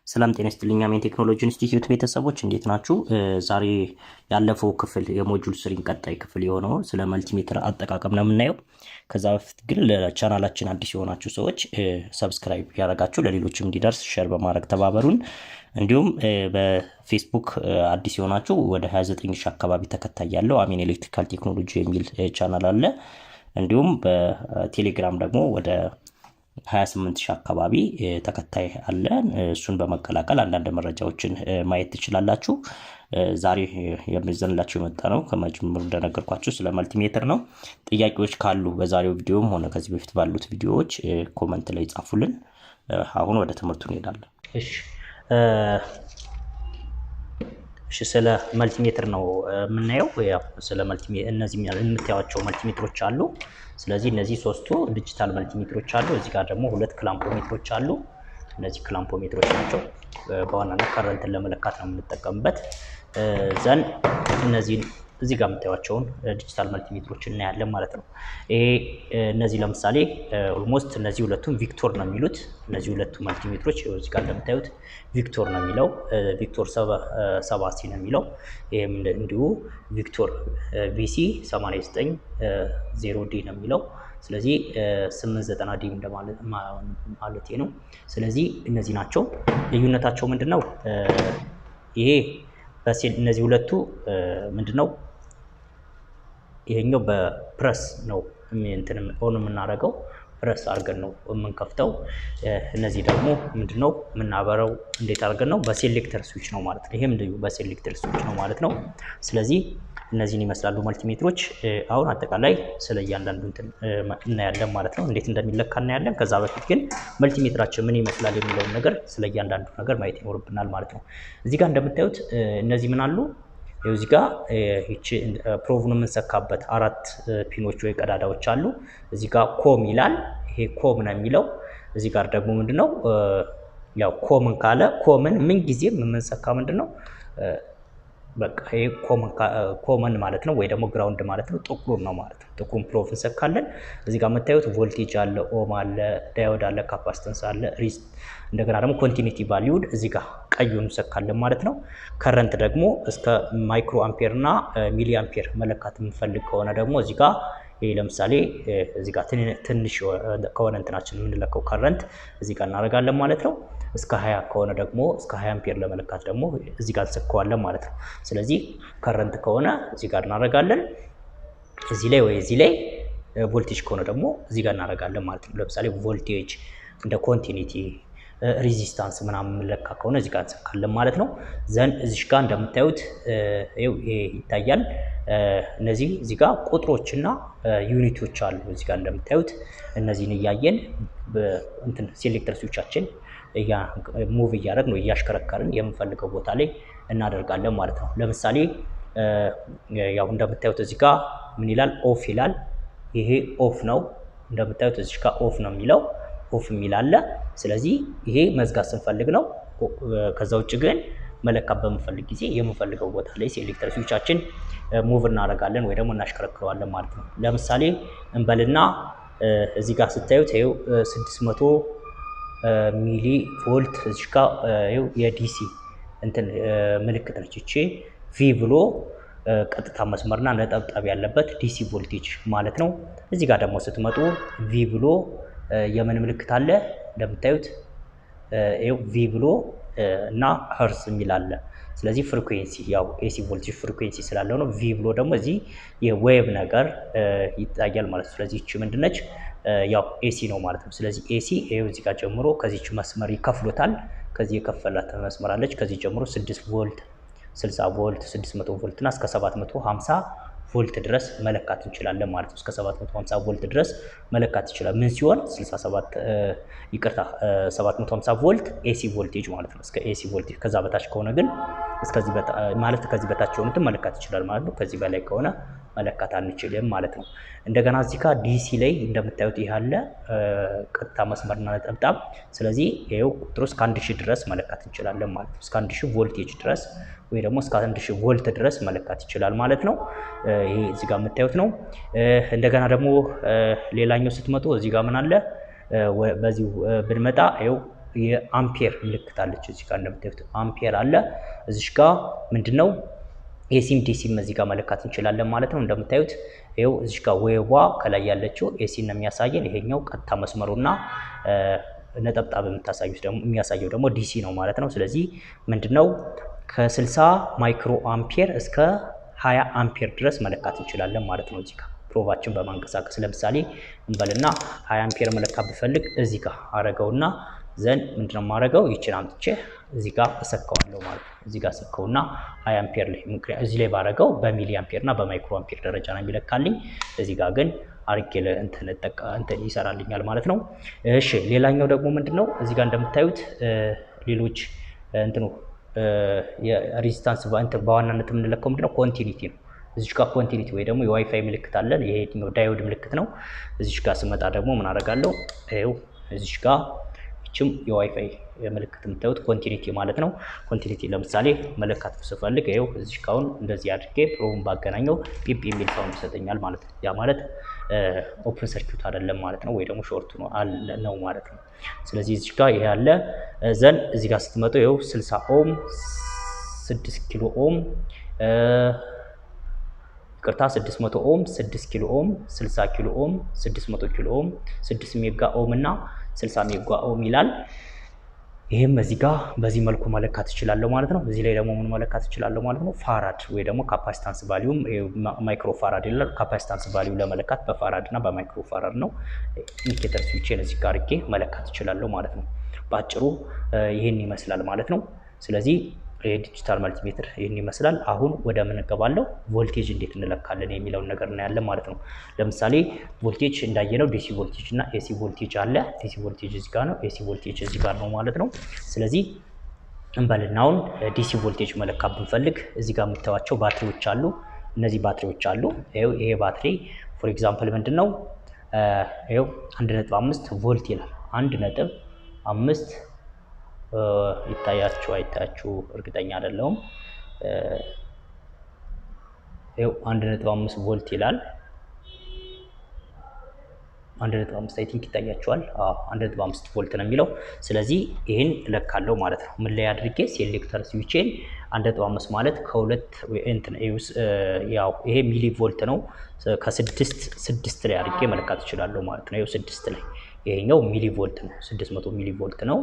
ሰላም ጤና ይስጥልኝ። አሜን ቴክኖሎጂ ኢንስቲትዩት ቤተሰቦች እንዴት ናችሁ? ዛሬ ያለፈው ክፍል የሞጁል 3 ቀጣይ ክፍል የሆነው ስለ መልቲሜትር አጠቃቀም ነው የምናየው። ከዛ በፊት ግን ለቻናላችን አዲስ የሆናችሁ ሰዎች ሰብስክራይብ ያደረጋችሁ ለሌሎችም እንዲደርስ ሼር በማድረግ ተባበሩን። እንዲሁም በፌስቡክ አዲስ የሆናችሁ ወደ 29 ሺህ አካባቢ ተከታይ ያለው አሜን ኤሌክትሪካል ቴክኖሎጂ የሚል ቻናል አለ። እንዲሁም በቴሌግራም ደግሞ ወደ 28 ሺህ አካባቢ ተከታይ አለ። እሱን በመቀላቀል አንዳንድ መረጃዎችን ማየት ትችላላችሁ። ዛሬ የምንዘንላችሁ የመጣ ነው ከመጀመሩ እንደነገርኳችሁ ስለ መልቲሜትር ነው። ጥያቄዎች ካሉ በዛሬው ቪዲዮም ሆነ ከዚህ በፊት ባሉት ቪዲዮዎች ኮመንት ላይ ጻፉልን። አሁን ወደ ትምህርቱ እንሄዳለን። እሺ ስለ መልቲሜትር ነው የምናየው። ያው ስለ መልቲሜትር እነዚህ የምታዩቸው መልቲሜትሮች አሉ። ስለዚህ እነዚህ ሶስቱ ዲጂታል መልቲሜትሮች አሉ። እዚህ ጋር ደግሞ ሁለት ክላምፖሜትሮች አሉ። እነዚህ ክላምፖሜትሮች ናቸው። በዋናነት ከረንትን ለመለካት ነው የምንጠቀምበት። ዘን እነዚህ እዚህ ጋር የምታዩቸውን ዲጂታል መልቲሜትሮች እናያለን ማለት ነው። ይሄ እነዚህ ለምሳሌ ኦልሞስት እነዚህ ሁለቱም ቪክቶር ነው የሚሉት። እነዚህ ሁለቱ መልቲሜትሮች እዚህ ጋር እንደምታዩት ቪክቶር ነው የሚለው፣ ቪክቶር 70 ነው የሚለው። ይሄም እንዲሁ ቪክቶር ቪሲ 89 ዲ ነው የሚለው። ስለዚህ 890 ዲ እንደማለት ማለት ነው። ስለዚህ እነዚህ ናቸው። ልዩነታቸው ምንድነው? ይሄ እነዚህ ሁለቱ ምንድነው? ይሄኛው በፕረስ ነው እንትን ኦን የምናደርገው፣ ፕረስ አድርገን ነው የምንከፍተው። እነዚህ ደግሞ ምንድነው የምናበረው? እንዴት አድርገን ነው? በሴሌክተር ስዊች ነው ማለት ነው። ይሄም እንዲሁ በሴሌክተር ስዊች ነው ማለት ነው። ስለዚህ እነዚህን ይመስላሉ መልቲሜትሮች። አሁን አጠቃላይ ስለ እያንዳንዱ እንትን እናያለን ማለት ነው፣ እንዴት እንደሚለካ እናያለን። ከዛ በፊት ግን መልቲሜትራችን ምን ይመስላል የሚለውን ነገር ስለ እያንዳንዱ ነገር ማየት ይኖርብናል ማለት ነው። እዚህ ጋር እንደምታዩት እነዚህ ምን አሉ? እዚህ ጋር እቺ ፕሮቭን የምንሰካበት 4 ፒኖች ወይ ቀዳዳዎች አሉ። እዚህ ጋር ኮም ይላል። ይሄ ኮም ነው የሚለው። እዚህ ጋር ደግሞ ምንድነው ያው ኮምን ካለ ኮምን ምን ጊዜም የምንሰካ ምንድነው በቃ ይሄ ኮመን ማለት ነው፣ ወይ ደግሞ ግራውንድ ማለት ነው። ጥቁሩን ነው ማለት ነው። ጥቁሩን ፕሮቭ እንሰካለን። እዚህ ጋር የምታዩት ቮልቴጅ አለ፣ ኦም አለ፣ ዳዮድ አለ፣ ካፓሲተንስ አለ፣ ሪስት እንደገና ደግሞ ኮንቲኒቲ ቫልዩድ እዚህ ጋር ቀዩን እንሰካለን ማለት ነው። ከረንት ደግሞ እስከ ማይክሮ አምፔር እና ሚሊ አምፔር መለካት የምንፈልግ ከሆነ ደግሞ እዚህ ጋር ይሄ ለምሳሌ እዚህ ጋር ትንሽ ከሆነ እንትናችን የምንለካው ከረንት እዚህ ጋር እናደርጋለን ማለት ነው። እስከ 20 ከሆነ ደግሞ እስከ 20 አምፔር ለመለካት ደግሞ እዚህ ጋር እንሰካዋለን ማለት ነው። ስለዚህ ከረንት ከሆነ እዚህ ጋር እናደርጋለን እዚህ ላይ፣ ወይ እዚህ ላይ ቮልቴጅ ከሆነ ደግሞ እዚህ ጋር እናደርጋለን ማለት ነው። ለምሳሌ ቮልቴጅ እንደ ኮንቲኒቲ ሬዚስታንስ ምናምን የምንለካ ከሆነ እዚህ ጋር እንሰካለን ማለት ነው። ዘን እዚህ ጋር እንደምታዩት ይሄ ይታያል። እነዚህ እዚህ ጋር ቁጥሮችና ዩኒቶች አሉ። እዚህ ጋር እንደምታዩት እነዚህን እያየን እንትን ሴሌክተር ስዊቻችን ሙቭ እያደረግን ነው እያሽከረከርን የምንፈልገው ቦታ ላይ እናደርጋለን ማለት ነው። ለምሳሌ ያው እንደምታዩት እዚህ ጋር ምን ይላል? ኦፍ ይላል። ይሄ ኦፍ ነው። እንደምታዩት እዚህ ጋር ኦፍ ነው የሚለው፣ ኦፍ የሚል አለ። ስለዚህ ይሄ መዝጋት ስንፈልግ ነው። ከዛ ውጭ ግን መለካት በምንፈልግ ጊዜ የምንፈልገው ቦታ ላይ ሴሌክተር ስዊቻችን ሙቭ እናደርጋለን ወይ ደግሞ እናሽከረክረዋለን ማለት ነው። ለምሳሌ እንበልና እዚህ ጋር ስታዩት ይሄው 600 ሚሊ ቮልት እዚህ ጋር ይሄው የዲሲ እንትን ምልክት ነች። እቺ ቪ ብሎ ቀጥታ መስመርና ነጠብጣብ ያለበት ዲሲ ቮልቴጅ ማለት ነው። እዚህ ጋር ደግሞ ስትመጡ ቪ ብሎ የምን ምልክት አለ? እንደምታዩት ይሄው ቪ ብሎ እና ሄርስ የሚል አለ። ስለዚህ ፍሪኩዌንሲ ያው ኤሲ ቮልቴጅ ፍሪኩዌንሲ ስላለው ነው። ቪ ብሎ ደግሞ እዚህ የዌቭ ነገር ይታያል ማለት ነው። ስለዚህ እቺ ምንድነች? ያው ኤሲ ነው ማለት ነው። ስለዚህ ኤሲ ይሄው እዚህ ጋር ጀምሮ ከዚህች መስመር ይከፍሉታል። ከዚህ የከፈላት መስመር አለች። ከዚህ ጀምሮ 6 ቮልት፣ 60 ቮልት፣ 600 ቮልት እና እስከ 750 ቮልት ድረስ መለካት እንችላለን ማለት ነው። እስከ 750 ቮልት ድረስ መለካት ይችላል። ምን ሲሆን 750 ቮልት ኤሲ ቮልቴጅ ማለት ነው። እስከ ኤሲ ቮልቴጅ ከዛ በታች ከሆነ ግን እስከዚህ ማለት ከዚህ በታች የሆኑትን መለካት ይችላል ማለት ነው። ከዚህ በላይ ከሆነ መለካት አንችልም ማለት ነው። እንደገና እዚህ ጋር ዲሲ ላይ እንደምታዩት ይሄ አለ ቀጥታ መስመርና ነጠብጣብ። ስለዚህ ይሄው ቁጥሩ እስከ 1000 ድረስ መለካት እንችላለን ማለት ነው። እስከ 1000 ቮልቴጅ ድረስ ወይ ደግሞ እስከ 1000 ቮልት ድረስ መለካት ይችላል ማለት ነው። ይሄ እዚህ ጋር የምታዩት ነው። እንደገና ደግሞ ሌላኛው ስትመጡ እዚህ ጋር ምን አለ? በዚሁ ብንመጣ ይሄው የአምፔር ምልክት አለች እዚህ ጋር እንደምታዩት አምፔር አለ እዚህ ጋር ምንድነው ኤሲም ዲሲም እዚህ ጋር መለካት እንችላለን ማለት ነው እንደምታዩት ይሄው እዚህ ጋር ዌዋ ከላይ ያለችው ኤሲ ነው የሚያሳየን ይሄኛው ቀጥታ መስመሩና ነጠብጣብ የሚያሳየው ደግሞ ዲሲ ነው ማለት ነው ስለዚህ ምንድነው ከ60 ማይክሮ አምፔር እስከ 20 አምፔር ድረስ መለካት እንችላለን ማለት ነው እዚህ ጋር ፕሮቫችን በማንቀሳቀስ ለምሳሌ እንበልና 20 አምፔር መለካት ብፈልግ እዚህ ጋር አረጋውና ዘን ምንድነው ማረጋው ይችን አምጥቼ እዚህ ጋር እሰካዋለሁ ማለት ነው እዚህ ጋር ሰካውና 20 አምፔር ላይ ምክንያቱም እዚህ ላይ ባረጋው በሚሊ አምፔርና በማይክሮ አምፔር ደረጃ ነው የሚለካልኝ እዚህ ጋር ግን አርጌ እንትን ይሰራልኛል ማለት ነው እሺ ሌላኛው ደግሞ ምንድነው እዚህ ጋር እንደምታዩት ሌሎች እንትኑ የሬዚስታንስ በዋናነት የምንለካው ምንድነው ኮንቲኒቲ ነው እዚህ ጋር ኮንቲኒቲ ወይ ደግሞ የዋይፋይ ምልክት አለን ይሄ ነው ዳዮድ ምልክት ነው እዚህ ጋር ስመጣ ደግሞ ምን አደርጋለሁ ይሄው እዚህ ጋር እቺም የዋይፋይ ምልክት የምታዩት ኮንቲኒቲ ማለት ነው ኮንቲኒቲ ለምሳሌ መለካት ስፈልግ ይሄው እዚህ ጋር እንደዚህ አድርጌ ፕሮም ባገናኘው ፒፕ የሚል ሳውንድ ይሰጠኛል ማለት ነው ያ ማለት ኦፕን ሰርኪዩት አይደለም ማለት ነው ወይ ደግሞ ሾርት ነው ማለት ነው ስለዚህ እዚህ ጋር ይሄ አለ ዘን እዚህ ጋር ስትመጡ ይሄው 60 ኦም 6 ኪሎ ኦም ይቅርታ 600 ኦም 6 ኪሎ ኦም 60 ኪሎ ኦም 600 ኪሎ ኦም 6 ሜጋ ኦም እና 60 ሜጋ ኦም ይላል ይሄም እዚህ ጋር በዚህ መልኩ መለካት ይችላል ማለት ነው እዚህ ላይ ደግሞ ምን መለካት ይችላል ማለት ነው ፋራድ ወይ ደግሞ ካፓሲታንስ ቫልዩም ማይክሮ ፋራድ ይላል ካፓሲታንስ ቫልዩ ለመለካት በፋራድ እና በማይክሮ ፋራድ ነው ኢንዲኬተር ስዊችን እዚህ ጋር አድርጌ መለካት ይችላል ማለት ነው ባጭሩ ይሄን ይመስላል ማለት ነው ስለዚህ ዲጂታል መልቲሜትር ይሄን ይመስላል አሁን ወደ ምን እንገባለን ቮልቴጅ እንዴት እንለካለን የሚለው ነገር ነው ያለ ማለት ነው ለምሳሌ ቮልቴጅ እንዳየነው ዲሲ ቮልቴጅ እና ኤሲ ቮልቴጅ አለ ዲሲ ቮልቴጅ እዚህ ጋር ነው ኤሲ ቮልቴጅ እዚህ ጋር ነው ማለት ነው ስለዚህ እንበልናውን ዲሲ ቮልቴጅ መለካት ብንፈልግ እዚህ ጋር የምታዩቸው ባትሪዎች አሉ እነዚህ ባትሪዎች አሉ ይሄ ባትሪ ፎር ኤግዛምፕል ምንድነው ይሄው 1.5 ቮልት ይላል 1.5 አይታያችሁ እርግጠኛ አይደለሁም ይሄው 1.5 ቮልት ይላል 1.5 አይ ቲንክ ይታያችኋል 1.5 ቮልት ነው የሚለው ስለዚህ ይሄን እለካለሁ ማለት ነው ምን ላይ አድርጌ ሴሌክተር ስዊችን 1.5 ማለት ከሁለት ያው ይሄ ሚሊ ቮልት ነው ከ6 ላይ አድርጌ መለካት እችላለሁ ማለት ነው ይሄው 6 ላይ ይሄኛው ሚሊ ቮልት ነው 600 ሚሊ ቮልት ነው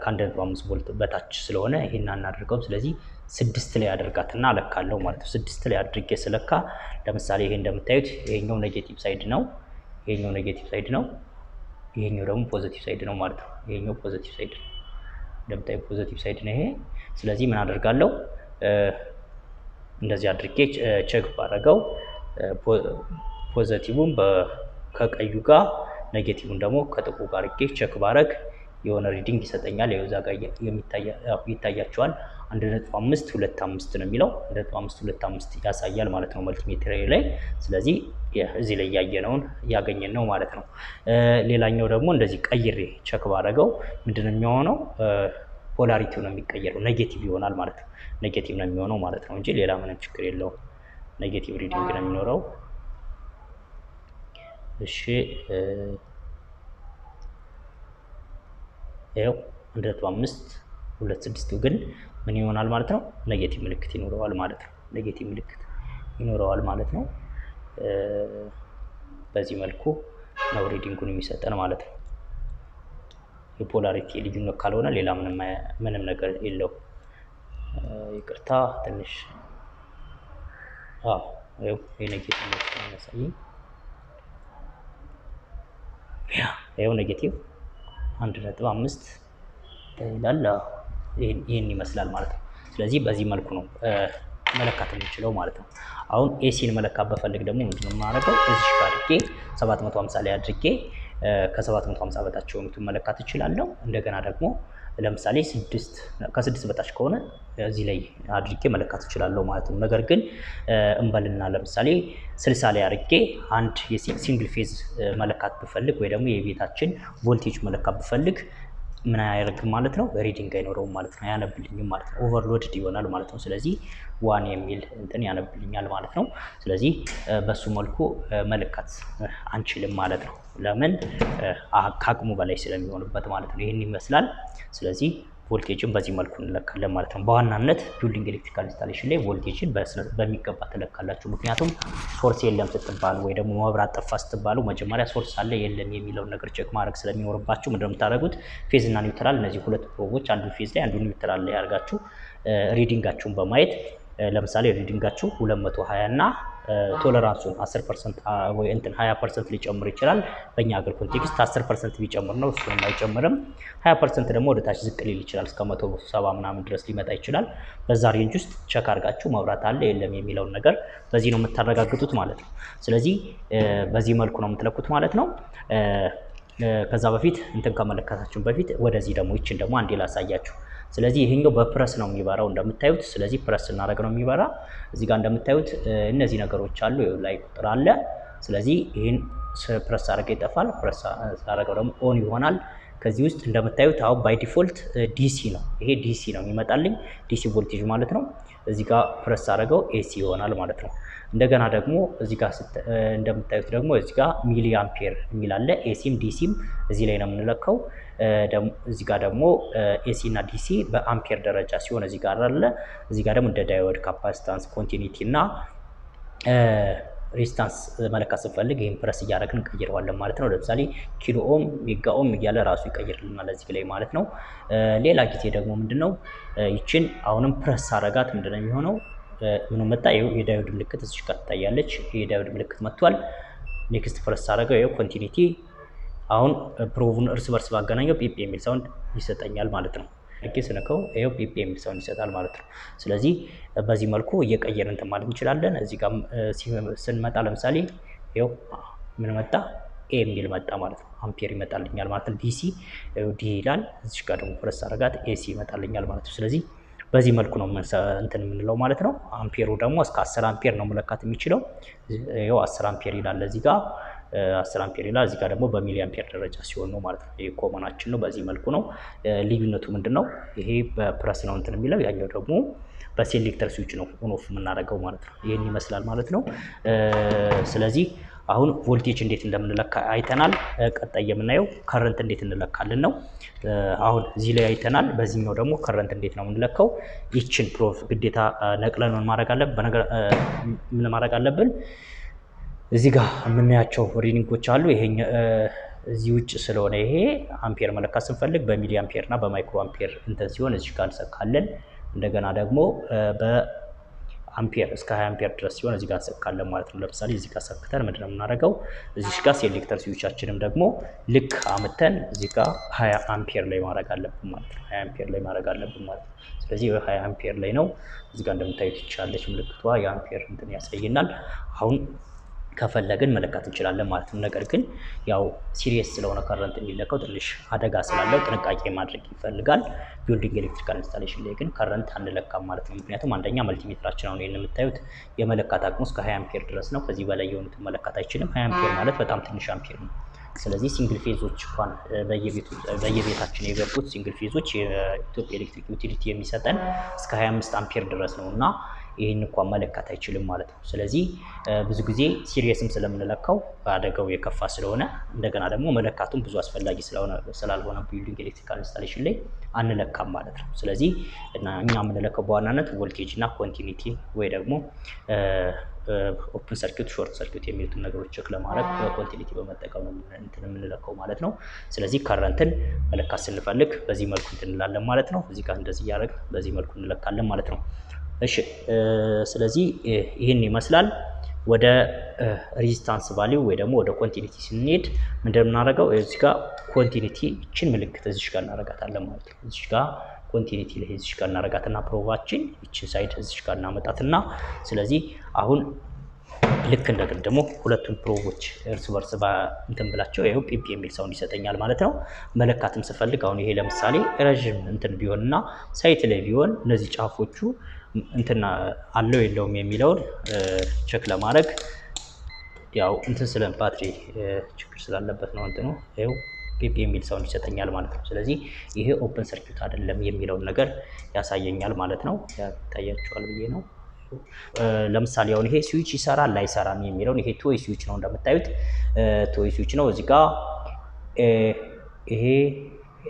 ከ1.5 ቮልት በታች ስለሆነ ይሄን እናድርገው ስለዚህ 6 ላይ አድርጋትና አለካለሁ ማለት ነው 6 ላይ አድርጌ ስለካ ለምሳሌ ይሄ እንደምታዩት ይሄኛው ኔጌቲቭ ሳይድ ነው ይሄኛው ኔጌቲቭ ሳይድ ነው ይሄኛው ደግሞ ፖዚቲቭ ሳይድ ነው ማለት ነው ይሄኛው ፖዚቲቭ ሳይድ ነው እንደምታዩት ፖዚቲቭ ሳይድ ነው ይሄ ስለዚህ ምን አደርጋለሁ እንደዚህ አድርጌ ቼክ ባረጋው ፖዚቲቭን ከቀዩ ጋር ኔጌቲቭን ደግሞ ከጥቁሩ ጋር አድርጌ ቼክ ባረግ የሆነ ሪዲንግ ይሰጠኛል የዛ ጋር ይታያቸዋል 1.525 ነው የሚለው 1.525 ያሳያል ማለት ነው መልቲሜትር ላይ ስለዚህ እዚህ ላይ ያገኘን ነው ማለት ነው ሌላኛው ደግሞ እንደዚህ ቀይሬ ቼክ ባረጋው ምንድነው የሚሆነው ፖላሪቲው ነው የሚቀየረው ኔጌቲቭ ይሆናል ማለት ነው ኔጌቲቭ ነው የሚሆነው ማለት ነው እንጂ ሌላ ምንም ችግር የለውም ኔጌቲቭ ሪዲንግ ነው የሚኖረው እሺ ይሄው 1.526 ግን ምን ይሆናል ማለት ነው ኔጌቲቭ ምልክት ይኖረዋል ማለት ነው ኔጌቲቭ ምልክት ይኖረዋል ማለት ነው በዚህ መልኩ ነው ሪዲንጉን የሚሰጠን ማለት ነው የፖላሪቲ ልዩነት ካልሆነ ሌላ ምንም ነገር የለው ይቅርታ ትንሽ ይሄው የኔጌቲቭ ምልክት ነው የሚያሳየኝ ይሄው ኔጌቲቭ 1.5 ይላል ይሄን ይመስላል ማለት ነው ስለዚህ በዚህ መልኩ ነው መለካት የምንችለው ማለት ነው አሁን ኤሲን መለካት በፈልግ ደግሞ ምንድነው ማረጋው እዚህ ጋር አድርጌ 750 ላይ አድርጌ ከ750 በታች ሆኑትን መለካት እችላለሁ እንደገና ደግሞ ለምሳሌ ከ6 በታች ከሆነ እዚህ ላይ አድርጌ መለካት እችላለሁ ማለት ነው ነገር ግን እንበልና ለምሳሌ 60 ላይ አድርጌ አንድ የሲንግል ፌዝ መለካት በፈልግ ወይ ደግሞ የቤታችን ቮልቴጅ መለካት በፈልግ ምን አያደርግም ማለት ነው ሪዲንግ አይኖረውም ማለት ነው ያነብልኝም ማለት ነው ኦቨርሎድድ ይሆናል ማለት ነው ስለዚህ ዋን የሚል እንትን ያነብልኛል ማለት ነው ስለዚህ በሱ መልኩ መለካት አንችልም ማለት ነው ለምን ከአቅሙ በላይ ስለሚሆንበት ማለት ነው ይሄን ይመስላል ስለዚህ ቮልቴጅን በዚህ መልኩ እንለካለን ማለት ነው በዋናነት ቢልዲንግ ኤሌክትሪካል ኢንስታሌሽን ላይ ቮልቴጅን በሚገባ ትለካላችሁ ምክንያቱም ሶርስ የለም ስትባሉ ወይ ደግሞ መብራት ጠፋ ስትባሉ መጀመሪያ ሶርስ አለ የለም የሚለው ነገር ቼክ ማድረግ ስለሚኖርባችሁ ምንድነው የምታደርጉት ፌዝ እና ኒውትራል እነዚህ ሁለት ፕሮቦች አንዱ ፌዝ ላይ አንዱ ኒውትራል ላይ ያርጋችሁ ሪዲንጋችሁን በማየት ለምሳሌ ሪዲንጋችሁ 220 እና ቶለራንሱን 10% ወይ እንትን 20% ሊጨምር ይችላል በእኛ ሀገር ኮንቴክስት 10% ቢጨምር ነው እሱንም አይጨምርም 20% ደግሞ ወደ ታች ዝቅ ሊል ይችላል እስከ 170 ምናምን ድረስ ሊመጣ ይችላል በዛ ሬንጅ ውስጥ ቼክ አድርጋችሁ መብራት አለ የለም የሚለውን ነገር በዚህ ነው የምታረጋግጡት ማለት ነው ስለዚህ በዚህ መልኩ ነው የምትለኩት ማለት ነው ከዛ በፊት እንትን ከመለካታችሁ በፊት ወደዚህ ደግሞ ይችን ደግሞ አንዴ ላሳያችሁ ስለዚህ ይሄኛው በፕረስ ነው የሚበራው እንደምታዩት ስለዚህ ፕረስ እናደርግ ነው የሚበራ እዚህ ጋር እንደምታዩት እነዚህ ነገሮች አሉ ላይ ቁጥር አለ ስለዚህ ይሄን ፕረስ አድርገው ይጠፋል ፕረስ አድርገው ደግሞ ኦን ይሆናል ከዚህ ውስጥ እንደምታዩት አሁን ባይ ዲፎልት ዲሲ ነው ይሄ ዲሲ ነው የሚመጣልኝ ዲሲ ቮልቴጅ ማለት ነው እዚህ ጋር ፕረስ አድርገው ኤሲ ይሆናል ማለት ነው እንደገና ደግሞ እዚህ ጋር እንደምታዩት ደግሞ እዚህ ጋር ሚሊ አምፒር የሚል አለ ኤሲም ዲሲም እዚህ ላይ ነው የምንለካው እዚህ ጋር ደግሞ ኤሲ እና ዲሲ በአምፒር ደረጃ ሲሆን እዚህ ጋር አለ እዚህ ጋር ደግሞ እንደ ዳይዮድ ካፓሲታንስ ኮንቲኒቲ እና ሬዚስታንስ መለካት ስንፈልግ ይሄን ፕረስ እያደረግን እንቀይረዋለን ማለት ነው ለምሳሌ ኪሎ ኦም ሜጋ ኦም እያለ ራሱ ይቀይርልናል እዚህ ላይ ማለት ነው ሌላ ጊዜ ደግሞ ምንድነው ይችን አሁንም ፕረስ አረጋት ምንድነው የሚሆነው ምን መጣ የዳዮድ ምልክት እዚህ ጋር ታያለች የዳዮድ ምልክት መጥቷል ኔክስት ፕረስ አረጋው ይሄው ኮንቲኒቲ አሁን ፕሮቡን እርስ በርስ ባገናኘው ፒፒ የሚል ሳውንድ ይሰጠኛል ማለት ነው ልክ ስነካው ይሄው ፒፒ የሚል ሳውንድ ይሰጣል ማለት ነው ስለዚህ በዚህ መልኩ እየቀየርን እንትን ማለት እንችላለን እዚህ ጋር ስንመጣ ለምሳሌ ይሄው ምን መጣ ኤ የሚል መጣ ማለት ነው አምፒር ይመጣልኛል ማለት ነው ዲሲ ዲ ይላል እዚህ ጋር ደግሞ ፕረስ አረጋት ኤሲ ይመጣልኛል ማለት ነው ስለዚህ በዚህ መልኩ ነው እንትን የምንለው ማለት ነው አምፒሩ ደግሞ እስከ 10 አምፒር ነው መለካት የሚችለው ይሄው 10 አምፒር ይላል እዚህ ጋር 10 አምፒር ይላል እዚህ ጋር ደግሞ በሚሊ አምፒር ደረጃ ሲሆን ነው ማለት ነው ይሄ ኮመናችን ነው በዚህ መልኩ ነው ልዩነቱ ምንድነው ይሄ በፕረስ ነው እንትን የሚለው ያኛው ደግሞ በሴሌክተር ስዊች ነው ኦን ኦፍ የምናደርገው ማለት ነው ይሄን ይመስላል ማለት ነው ስለዚህ አሁን ቮልቴጅ እንዴት እንደምንለካ አይተናል ቀጣይ የምናየው ከረንት እንዴት እንለካለን ነው አሁን እዚህ ላይ አይተናል በዚህኛው ደግሞ ከረንት እንዴት ነው የምንለካው ይችን ፕሮፍ ግዴታ ነቅለን ምን ማድረግ አለብን እዚህ ጋር የምናያቸው ሪዲንጎች አሉ ይሄኛ እዚህ ውጭ ስለሆነ ይሄ አምፒር መለካት ስንፈልግ በሚሊ አምፒር እና በማይክሮ አምፒር እንትን ሲሆን እዚህ ጋር እንሰካለን እንደገና ደግሞ በአምፒር እስከ 20 አምፒር ድረስ ሲሆን እዚህ ጋር እንሰካለን ማለት ነው ለምሳሌ እዚህ ጋር ሰክተን ምንድነው የምናደርገው እዚህ ጋር ሴሌክተር ስዊቻችንም ደግሞ ልክ አመተን እዚህ ጋር 20 አምፒር ላይ ማድረግ አለብን ማለት ነው 20 አምፒር ላይ ማድረግ አለብን ማለት ነው ስለዚህ 20 አምፒር ላይ ነው እዚህ ጋር እንደምታዩት ይቻለች ምልክቷ የአምፒር እንትን ያሳየናል አሁን ከፈለግን መለካት እንችላለን ማለት ነው ነገር ግን ያው ሲሪየስ ስለሆነ ከረንት የሚለካው ትንሽ አደጋ ስላለው ጥንቃቄ ማድረግ ይፈልጋል ቢልዲንግ ኤሌክትሪካል ኢንስታሌሽን ላይ ግን ከረንት አንለካም ማለት ነው ምክንያቱም አንደኛ መልቲሜትራችን አሁን ይሄን የምታዩት የመለካት አቅሙ እስከ 20 አምፒር ድረስ ነው ከዚህ በላይ የሆኑትን መለካት አይችልም 20 አምፒር ማለት በጣም ትንሽ አምፒር ነው ስለዚህ ሲንግል ፌዞች እንኳን በየቤታችን የገቡት ሲንግል ፌዞች የኢትዮጵያ ኤሌክትሪክ ዩቲሊቲ የሚሰጠን እስከ 25 አምፒር ድረስ ነውና ይሄን እንኳን መለካት አይችልም ማለት ነው ስለዚህ ብዙ ጊዜ ሲሪየስም ስለምንለካው አደጋው የከፋ ስለሆነ እንደገና ደግሞ መለካቱን ብዙ አስፈላጊ ስላልሆነ ቢልዲንግ ኤሌክትሪካል ኢንስታሌሽን ላይ አንለካም ማለት ነው ስለዚህ እኛ የምንለካው በዋናነት ቮልቴጅ እና ኮንቲኒቲ ወይ ደግሞ ኦፕን ሰርኪዩት ሾርት ሰርኪዩት የሚሉትን ነገሮች ቼክ ለማድረግ በኮንቲኒቲ በመጠቀም ነው እንትን የምንለካው ማለት ነው ስለዚህ ከረንትን መለካት ስንፈልግ በዚህ መልኩ እንትን እንላለን ማለት ነው እዚህ ጋር እንደዚህ ያደረግን በዚህ መልኩ እንለካለን ማለት ነው እሺ ስለዚህ ይሄን ይመስላል ወደ ሬዚስታንስ ቫልዩ ወይ ደግሞ ወደ ኮንቲኒቲ ስንሄድ ምንድነው እዚህ ጋር ኮንቲኒቲ እቺን ምልክት እዚህ ጋር እናረጋታለን ማለት ነው እዚህ ጋር ኮንቲኒቲ ላይ እዚህ ጋር እናረጋትና ፕሮባችን እቺ ሳይድ እዚህ ጋር እናመጣትና ስለዚህ አሁን ልክ እንደቀደሙ ሁለቱን ፕሮቦች እርስ በርስ እንትን ብላቸው ይሄው ፒፒ የሚል ሳውንድ ይሰጠኛል ማለት ነው መለካትም ስፈልግ አሁን ይሄ ለምሳሌ ረጅም እንትን ቢሆንና ሳይት ላይ ቢሆን እነዚህ ጫፎቹ እንትና አለው የለውም የሚለውን ቼክ ለማድረግ ያው እንትን ስለ ባትሪ ችግር ስላለበት ነው እንትኑ ይሄው ፒፕ የሚል ሳውንድ ይሰጠኛል ማለት ነው። ስለዚህ ይሄ ኦፕን ሰርኪዩት አይደለም የሚለውን ነገር ያሳየኛል ማለት ነው። ያታያችኋል ብዬ ነው። ለምሳሌ አሁን ይሄ ስዊች ይሰራል አይሰራም የሚለውን ይሄ ቶይ ስዊች ነው እንደምታዩት ቶይ ስዊች ነው። እዚህ ጋር ይሄ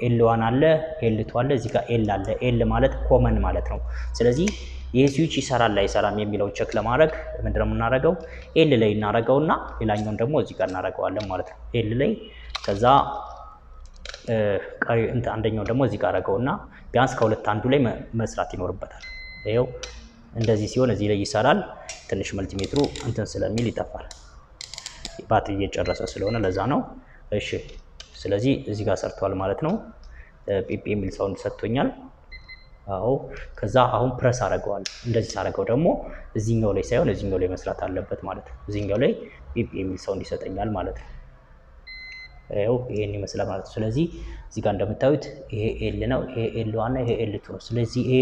ኤል1 አለ ኤል2 አለ እዚህ ጋር ኤል አለ። ኤል ማለት ኮመን ማለት ነው። ስለዚህ ይሄ ስዊች ይሰራል አይሰራም የሚለውን ቼክ ለማድረግ ምንድነው የምናደርገው? ኤል ላይ እናደርገውና ሌላኛውን ደግሞ እዚህ ጋር እናደርገዋለን ማለት ነው። ኤል ላይ ከዛ አንደኛው ደግሞ እዚህ ጋር አደረገውና ቢያንስ ከሁለት አንዱ ላይ መስራት ይኖርበታል። ይሄው እንደዚህ ሲሆን እዚህ ላይ ይሰራል። ትንሽ መልቲሜትሩ እንትን ስለሚል ይጠፋል። ባትሪ እየጨረሰ ስለሆነ ለዛ ነው። እሺ ስለዚህ እዚህ ጋር ሰርቷል ማለት ነው። ፒፕ የሚል ሳውንድ ሰጥቶኛል። አዎ ከዛ አሁን ፕረስ አደርገዋለሁ። እንደዚህ ሳደርገው ደግሞ እዚህኛው ላይ ሳይሆን እዚህኛው ላይ መስራት አለበት ማለት ነው። እዚህኛው ላይ ፒፕ የሚል ሳውንድ ይሰጠኛል ማለት ነው። ይሄው ይሄን ይመስላል ማለት ነው። ስለዚህ እዚህ ጋር እንደምታዩት ይሄ ኤል ነው፣ ይሄ ኤል1 ነው፣ ይሄ ኤል2 ነው። ስለዚህ ይሄ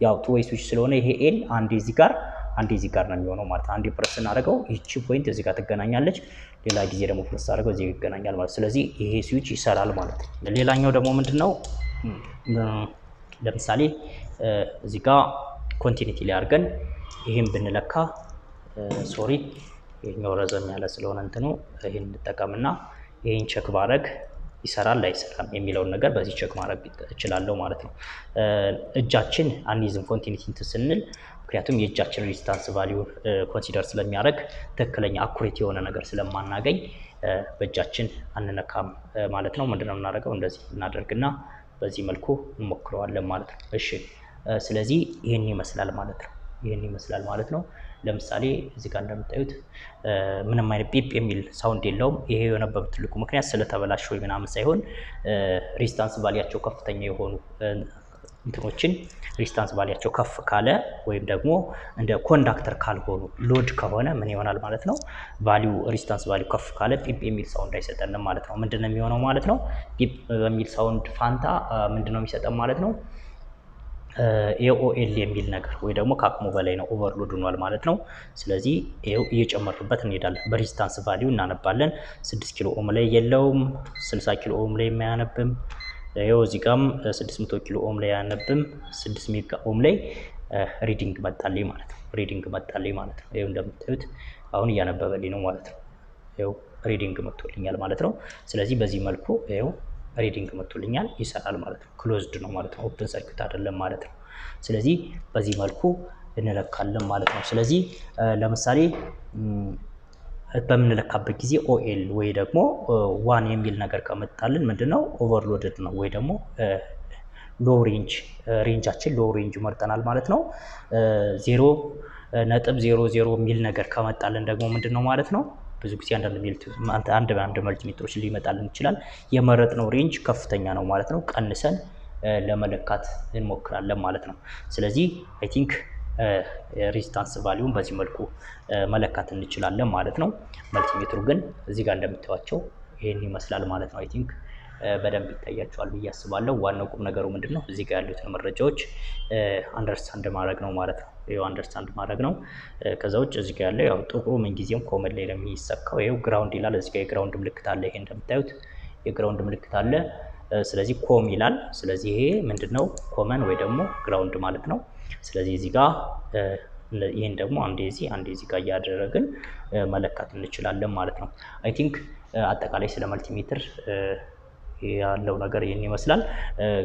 ያው ቱ ዌይ ስዊች ስለሆነ ይሄ ኤል አንዴ እዚህ ጋር አንዴ እዚህ ጋር ነው የሚሆነው ማለት ነው። አንዴ ፕረስ እናደርገው ይቺ ፖይንት እዚህ ጋር ትገናኛለች። ሌላ ጊዜ ደግሞ ፕረስ አድርገው እዚህ ይገናኛል ማለት ነው። ስለዚህ ይሄ ስዊች ይሰራል ማለት ነው። ሌላኛው ደግሞ ምንድነው? ለምሳሌ እዚህ ጋር ኮንቲኒቲ ላይ አድርገን ይሄን ብንለካ ሶሪ ይሄኛው ረዘም ያለ ስለሆነ እንትኑ ይሄን እንጠቀምና ይሄን ቼክ ባረግ ይሰራል አይሰራም የሚለውን ነገር በዚህ ቼክ ማድረግ እችላለሁ ማለት ነው። እጃችን አንይዝም ኮንቲኒቲ እንትን ስንል ምክንያቱም የእጃችን ሬዚስታንስ ቫልዩ ኮንሲደር ስለሚያደርግ ትክክለኛ አኩሬት የሆነ ነገር ስለማናገኝ በእጃችን አንነካም ማለት ነው። ምንድነው የምናደርገው? እንደዚህ እናደርግና በዚህ መልኩ እንሞክረዋለን ማለት ነው። እሺ ስለዚህ ይሄን ይመስላል ማለት ነው። ይሄን ይመስላል ማለት ነው። ለምሳሌ እዚህ ጋር እንደምታዩት ምንም አይነት ፒፕ የሚል ሳውንድ የለውም። ይሄ የሆነበት ትልቁ ምክንያት ስለተበላሸ ወይ ምናምን ሳይሆን ሬዚስታንስ ቫልያቸው ከፍተኛ የሆኑ እንትኖችን ሬዚስታንስ ቫልያቸው ከፍ ካለ ወይም ደግሞ እንደ ኮንዳክተር ካልሆኑ ሎድ ከሆነ ምን ይሆናል ማለት ነው? ቫልዩ ሬዚስታንስ ቫልዩ ከፍ ካለ ፒፕ የሚል ሳውንድ አይሰጠንም ማለት ነው። ምንድነው የሚሆነው ማለት ነው? ፒፕ በሚል ሳውንድ ፋንታ ምንድነው የሚሰጠን ማለት ነው? ኤኦኤል የሚል ነገር ወይ ደግሞ ከአቅሙ በላይ ነው ኦቨርሎድ ሆኗል ማለት ነው። ስለዚህ ይሄው እየጨመርንበት እንሄዳለን። በሬዚስታንስ ቫልዩ እናነባለን። 6 ኪሎ ኦም ላይ የለውም፣ 60 ኪሎ ኦም ላይ የማያነብም። ይሄው እዚህ ጋርም 600 ኪሎ ኦም ላይ ያነብም፣ 6 ሜጋ ኦም ላይ ሪዲንግ መጣልኝ ማለት ነው። ሪዲንግ መጣልኝ ማለት ነው። ይሄው እንደምታዩት አሁን እያነበበልኝ ነው ማለት ነው። ይሄው ሪዲንግ መጥቶልኛል ማለት ነው። ስለዚህ በዚህ መልኩ ይሄው ሪዲንግ መጥቶልኛል ይሰራል ማለት ነው። ክሎዝድ ነው ማለት ነው። ኦፕን ሰርኪዩት አይደለም ማለት ነው። ስለዚህ በዚህ መልኩ እንለካለን ማለት ነው። ስለዚህ ለምሳሌ በምንለካበት ጊዜ ኦኤል ወይ ደግሞ ዋን የሚል ነገር ከመጣልን ምንድነው ኦቨርሎድድ ነው ወይ ደግሞ ሎ ሬንጅ ሬንጃችን ሎ ሬንጅ መርጠናል ማለት ነው። 0.00 የሚል ነገር ከመጣልን ደግሞ ምንድነው ማለት ነው? ብዙ ጊዜ አንድ መልቲሜትሮች ሊመጣልን ይችላል። የመረጥነው ሬንጅ ከፍተኛ ነው ማለት ነው። ቀንሰን ለመለካት እንሞክራለን ማለት ነው። ስለዚህ አይ ቲንክ ሬዚስታንስ ቫልዩን በዚህ መልኩ መለካት እንችላለን ማለት ነው። መልቲሜትሩ ግን እዚህ ጋር እንደምታዩቸው ይሄን ይመስላል ማለት ነው። አይ ቲንክ በደንብ ይታያቸዋል ብዬ አስባለሁ። ዋናው ቁም ነገሩ ምንድነው? እዚህ ጋር ያሉትን መረጃዎች አንደርስታንድ ማድረግ ነው ማለት ነው። ይሄው አንደርስታንድ ማድረግ ነው። ከዛ ውጭ እዚህ ጋር ያለው ያው ጥቁሩ ምን ጊዜም ኮመን ላይ ለሚሰካው ይሄው ግራውንድ ይላል። እዚህ ጋር የግራውንድ ምልክት አለ። ይሄ እንደምታዩት የግራውንድ ምልክት አለ። ስለዚህ ኮም ይላል። ስለዚህ ይሄ ምንድነው? ኮመን ወይ ደግሞ ግራውንድ ማለት ነው። ስለዚህ እዚህ ጋር ይሄን ደግሞ አንዴ እዚህ ጋር እያደረግን መለካት እንችላለን ማለት ነው። አይ ቲንክ አጠቃላይ ስለ መልቲሜትር ያለው ነገር ይሄን ይመስላል።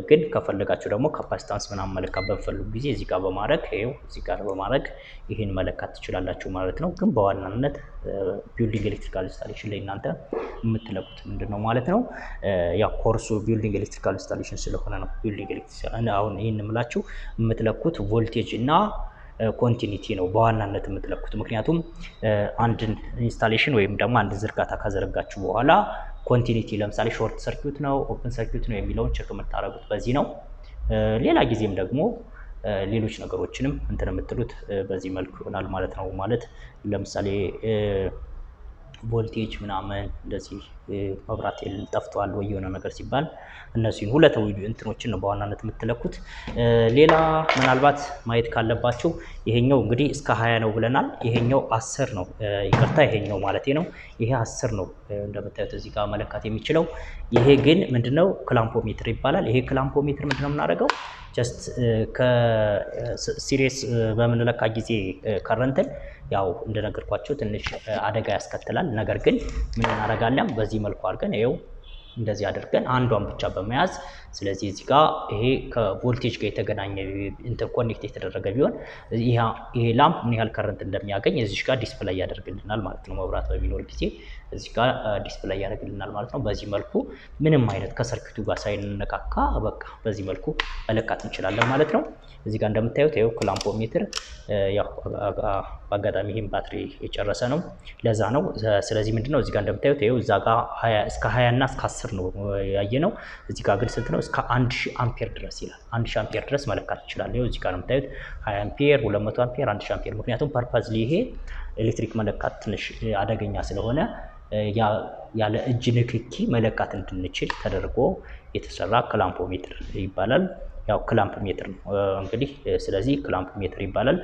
ግን ከፈለጋችሁ ደግሞ ካፓሲታንስ ምናምን መለካት በፈልጉ ጊዜ እዚህ ጋር በማድረግ ይሄው እዚህ ጋር በማድረግ ይሄን መለካት ትችላላችሁ ማለት ነው። ግን በዋናነት ቢልዲንግ ኤሌክትሪካል ኢንስታሌሽን ላይ እናንተ የምትለኩት ምንድነው ማለት ነው? ያው ኮርሱ ቢልዲንግ ኤሌክትሪካል ኢንስታሌሽን ስለሆነ ነው። ቢልዲንግ ኤሌክትሪካል አሁን ይሄን የምላችሁ የምትለኩት ቮልቴጅ እና ኮንቲኒቲ ነው በዋናነት የምትለኩት። ምክንያቱም አንድን ኢንስታሌሽን ወይም ደግሞ አንድ ዝርጋታ ካዘረጋችሁ በኋላ ኮንቲኒቲ ለምሳሌ ሾርት ሰርኪዩት ነው ኦፕን ሰርኪዩት ነው የሚለውን ቼክ የምታደርጉት በዚህ ነው። ሌላ ጊዜም ደግሞ ሌሎች ነገሮችንም እንትን የምትሉት በዚህ መልኩ ይሆናል ማለት ነው። ማለት ለምሳሌ ቮልቴጅ ምናምን እንደዚህ መብራት ጠፍቷል ወይ የሆነ ነገር ሲባል እነዚህን ሁለት እንትኖችን ነው በዋናነት የምትለኩት። ሌላ ምናልባት ማየት ካለባችሁ ይሄኛው እንግዲህ እስከ 20 ነው ብለናል። ይሄኛው 10 ነው። ይቅርታ ይሄኛው ማለቴ ነው። ይሄ 10 ነው እንደምታዩት እዚህ ጋር መለካት የሚችለው። ይሄ ግን ምንድነው ክላምፖሜትር ይባላል። ይሄ ክላምፖሜትር ምንድነው የምናደርገው? ጀስት ከሲሪየስ በምንለካ ጊዜ ከረንትን ያው እንደነገርኳችሁ ትንሽ አደጋ ያስከትላል። ነገር ግን ምን እናደርጋለን? በዚህ መልኩ አድርገን ይሄው እንደዚህ አድርገን አንዷን ብቻ በመያዝ ስለዚህ እዚህ ጋር ይሄ ከቮልቴጅ ጋር የተገናኘ ኢንተርኮኔክት የተደረገ ቢሆን ይሄ ላምፕ ምን ያህል ከረንት እንደሚያገኝ እዚህ ጋር ዲስፕሌይ ያደርግልናል ማለት ነው። መብራት በሚኖር ጊዜ እዚህ ጋር ዲስፕሌይ ያደርግልናል ማለት ነው። በዚህ መልኩ ምንም አይነት ከሰርኪቱ ጋር ሳይነካካ በቃ በዚህ መልኩ መለካት እንችላለን ማለት ነው። እዚህ ጋር እንደምታዩት ይሄው ክላምፖሜትር ያው በአጋጣሚ ይሄን ባትሪ የጨረሰ ነው፣ ለዛ ነው። ስለዚህ ምንድነው እዚህ ጋር እንደምታዩት ይሄው እዛ ጋር 20 እስከ 20 እና እስከ 10 ነው ያየነው። እዚህ ጋር ግን ስንት ነው? እስከ 1000 አምፔር ድረስ ይላል። 1000 አምፔር ድረስ መለካት ይችላል። ይሄው እዚህ ጋር እንደምታዩት 20 አምፔር፣ 200 አምፔር፣ 1000 አምፔር። ምክንያቱም ፐርፐዝሊ ይሄ ኤሌክትሪክ መለካት ትንሽ አደገኛ ስለሆነ ያለ እጅ ንክኪ መለካት እንድንችል ተደርጎ የተሰራ ክላምፖሜትር ይባላል። ያው ክላምፕ ሜትር ነው እንግዲህ። ስለዚህ ክላምፕ ሜትር ይባላል።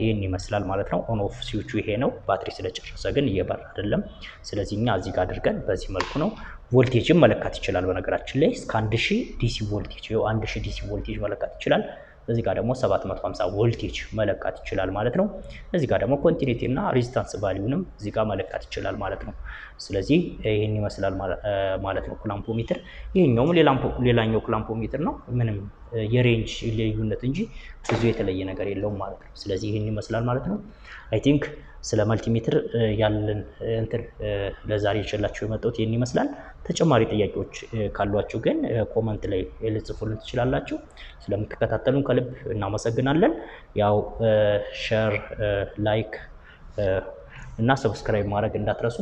ይሄን ይመስላል ማለት ነው። ኦን ኦፍ ስዊቹ ይሄ ነው። ባትሪ ስለጨረሰ ግን እየበራ አይደለም። ስለዚህ እኛ እዚህ ጋር አድርገን በዚህ መልኩ ነው። ቮልቴጅን መለካት ይችላል። በነገራችን ላይ እስከ 1000 ዲሲ ቮልቴጅ 1000 ዲሲ ቮልቴጅ መለካት ይችላል። እዚህ ጋር ደግሞ 750 ቮልቴጅ መለካት ይችላል ማለት ነው። እዚህ ጋር ደግሞ ኮንቲኒቲ እና ሬዚስታንስ ቫልዩንም እዚህ ጋር መለካት ይችላል ማለት ነው። ስለዚህ ይሄን ይመስላል ማለት ነው ክላምፖሜትር። ይሄኛውም ሌላኛው ክላምፖሜትር ነው። ምንም የሬንጅ ልዩነት እንጂ ብዙ የተለየ ነገር የለውም ማለት ነው። ስለዚህ ይሄን ይመስላል ማለት ነው። አይ ቲንክ ስለ መልቲሜትር ያለን እንትን ለዛሬ ይዤላችሁ የመጣሁት ይሄን ይመስላል። ተጨማሪ ጥያቄዎች ካሏችሁ ግን ኮመንት ላይ ልጽፉልን ትችላላችሁ። ስለምትከታተሉን ከልብ እናመሰግናለን። ያው ሼር፣ ላይክ እና ሰብስክራይብ ማድረግ እንዳትረሱ።